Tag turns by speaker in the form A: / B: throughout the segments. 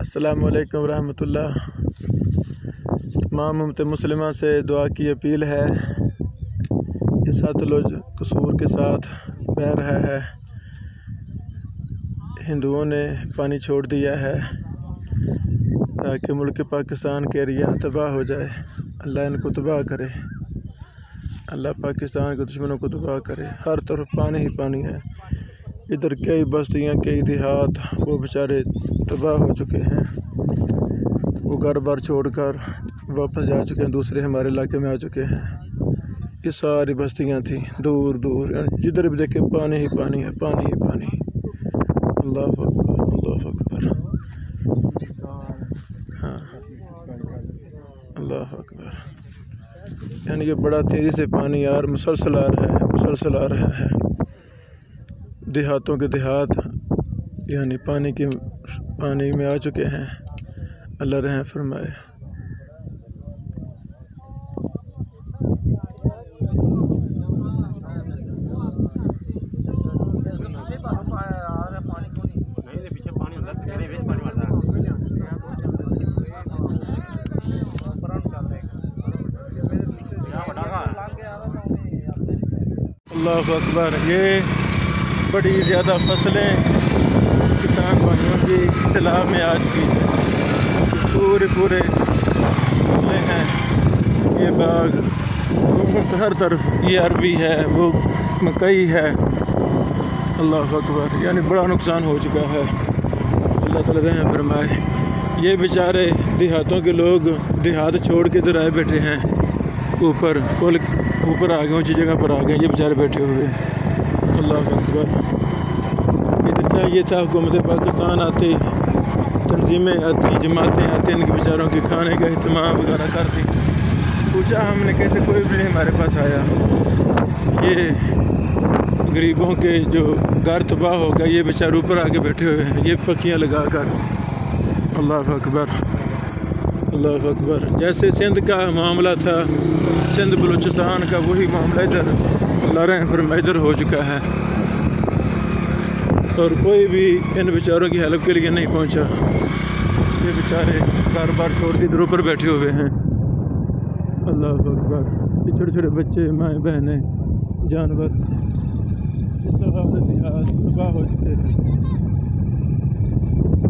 A: अस्सलामु अलैकुम रहमतुल्लाह। तमाम उम्मत मुस्लिमा से दुआ की अपील है। ये सतलुज कसूर के साथ बह रहा है। हिंदुओं ने पानी छोड़ दिया है ताकि मुल्क पाकिस्तान के एरिया तबाह हो जाए। अल्लाह इनको तबाह करे, अल्लाह पाकिस्तान के दुश्मनों को तबाह करे। हर तरफ पानी ही पानी है। इधर कई बस्तियाँ, कई देहात वो बेचारे तबाह हो चुके हैं। वो घर बार छोड़कर वापस जा चुके हैं, दूसरे हमारे इलाके में आ चुके हैं। ये सारी बस्तियाँ थी दूर दूर, जिधर भी देखे पानी ही पानी है, पानी ही पानी। अल्लाह अकबर, अल्लाह अकबर, हाँ अल्लाह अकबर। यानी ये बड़ा तेज़ी से पानी यार मुसलसल आ रहा है, मुसलसल आ रहा है। देहातों के देहात यानी पानी में आ चुके हैं। अल्लाह रहम फरमाए। अल्लाह अकबर। ये बड़ी ज़्यादा फसलें किसान भाइयों की सैलाब में आ चुकी हैं। पूरे फसलें हैं। ये बाग हर तरफ, ये अरबी है, वो मकई है। अल्लाह अकबर। यानी बड़ा नुकसान हो चुका है। अल्लाह ताला रहम फरमाए। ये बेचारे देहातों के लोग देहात छोड़ के इधर आए बैठे हैं। ऊपर पुल ऊपर आ गए, ऊँची जगह पर आ गए ये बेचारे बैठे हुए। अल्लाह अकबर। इधर चाहिए था हुकूमत पाकिस्तान आती, तंजीमें आती, जमातें आती, इनके बेचारों के खाने का अहतमाम वगैरह करती। पूछा हमने, कहते कोई भी नहीं हमारे पास आया। ये गरीबों के जो घर तबाह हो गया, ये बेचारे ऊपर आके बैठे हुए हैं, ये पक्कियाँ लगा कर। अल्लाह अकबर, अल्लाह अकबर। जैसे सिंध का मामला था, सिंध बलूचिस्तान का, वही मामला इधर अल्लाह रहम फरमाए इधर हो चुका है। और कोई भी इन बेचारों की हेल्प के लिए नहीं पहुंचा। ये बेचारे घर बार छोड़ के इधर ऊपर बैठे हुए हैं। अल्लाह अकबर। ये छोटे छोटे बच्चे, माएँ, बहनें, जानवर, तबाह हो चुके हैं।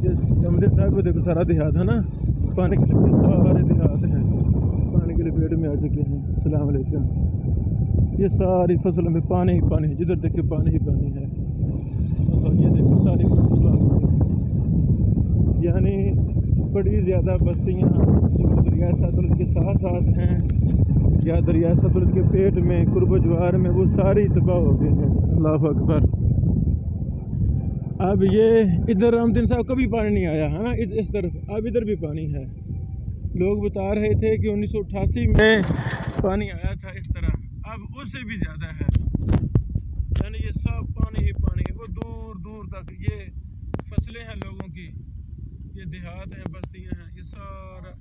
A: ये मंदिर साहब को देखो, सारा देहात है ना, पानी के लिए सारे देहात हैं, पानी के लिए पेड़ में आ चुके हैं। अस्सलाम वालेकुम। ये सारी फसलों में पानी ही पानी है, जिधर देखे पानी ही पानी है। और ये देखो सारी यानी बड़ी ज़्यादा बस्तियाँ जो दरिया सतलुज के साथ साथ हैं या दरिया सतलुज के पेट में, कुर्ब जवार में, वो सारी तबाह हो गई हैं। अल्लाह अकबर। अब ये इधर रामदीन साहब कभी पानी नहीं आया है ना इस तरफ, अब इधर भी पानी है। लोग बता रहे थे कि 1988 में पानी आया था इस तरह, अब उससे भी ज़्यादा है। यानी ये सब पानी ही पानी है। वो दूर दूर तक ये फसलें हैं लोगों की, ये देहात हैं, बस्तियां हैं, ये सारा